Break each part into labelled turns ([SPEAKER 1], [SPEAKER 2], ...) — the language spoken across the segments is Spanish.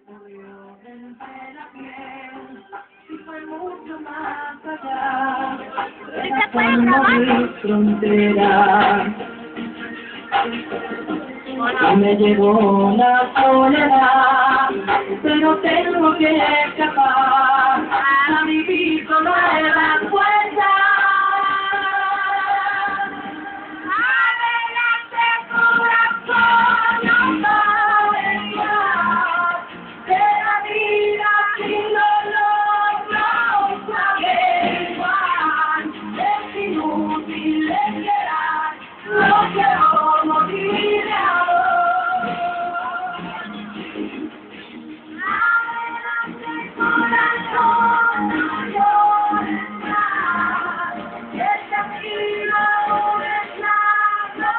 [SPEAKER 1] murió entre la piel y fue mucho más allá de la forma de frontera. Y me llevó la soledad, pero tengo que escapar a vivir con nuevas fuerzas. Adelante, corazón, no sabes más de la vida sin dolor, no sabes igual. Es inútil esperar, no quiero morir de amor. Adelante, corazón, no llores más, este camino aún es largo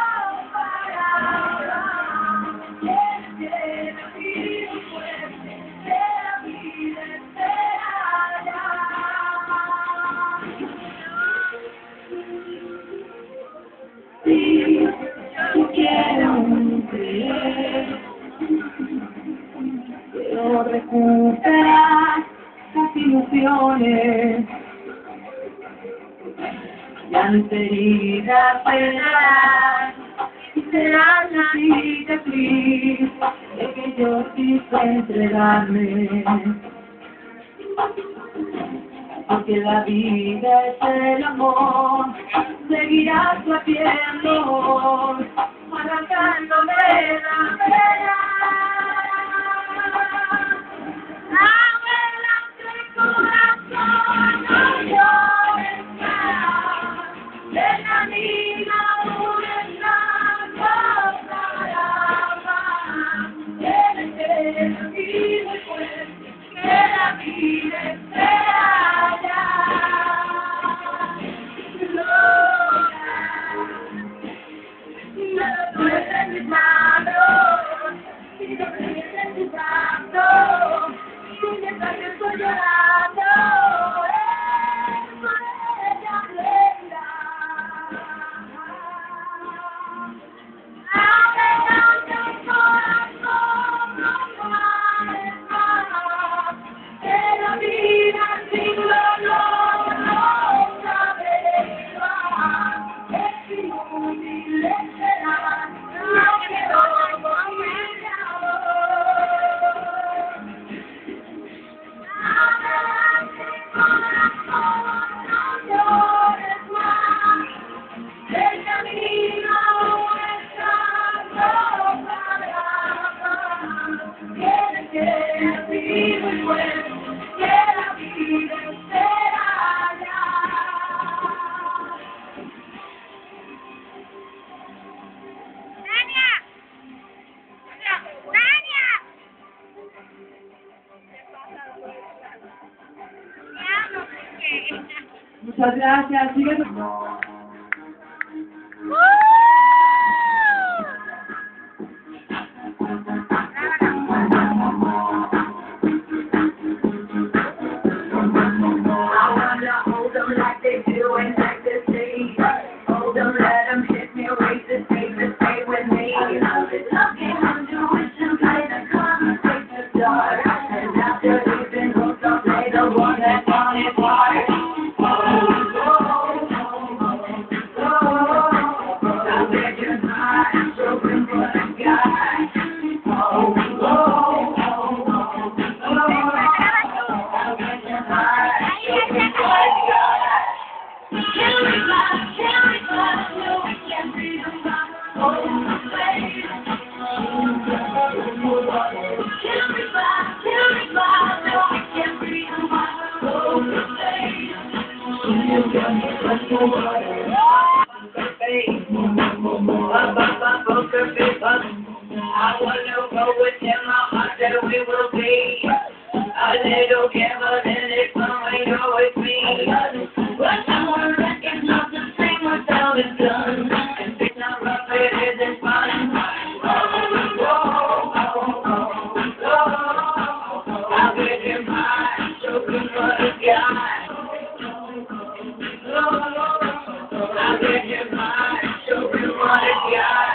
[SPEAKER 1] para hablar. Es que la vida es fuerte, que la vida espera ya. Sí, yo quiero creer, quiero recuperar las ilusiones, ya no heridas serán, y será la cicatriz de que yo quise entregarme. Porque la vida es el amor, seguirás latiendo, arrancándome la pena. Adelante, corazón, no llores más, el camino aún es largo para amar. Tienes que sentir muy fuerte que la vida espera ya. No puedes en mis manos, y no puedes en tus brazos, y mientras yo estoy llorando, eso ella aprenda. Adelante, corazón, no sabes más de la vida sin dolor, no sabes más. Es inútil esperar, no quiero morir de amor. Adelante, corazón, no llores más, el camino aún es largo para amar. Tienes que vivir muy fuerte, que la vida espera ya. Muchas gracias. Sigue. I wanna go within my heart that we will be a little giver and it's when you're with me. But I wanna reckon not the same without it done. And it's not rough, it isn't fun. I'll give you mine, so good for the guy. I'll give you mine, so good for the guy.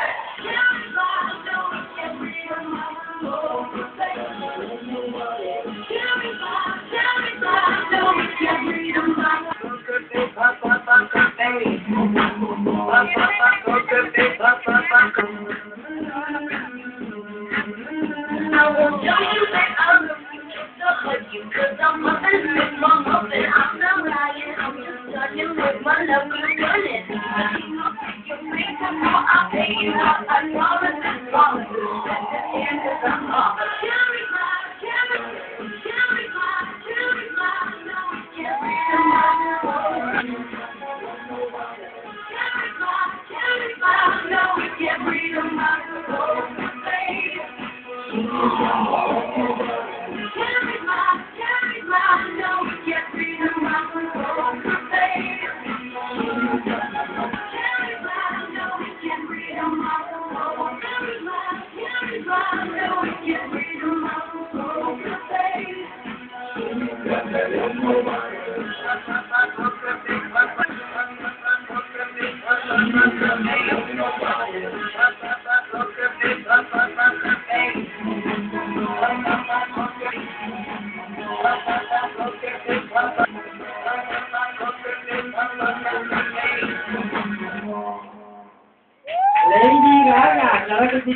[SPEAKER 2] Lady Gaga, claro que sí.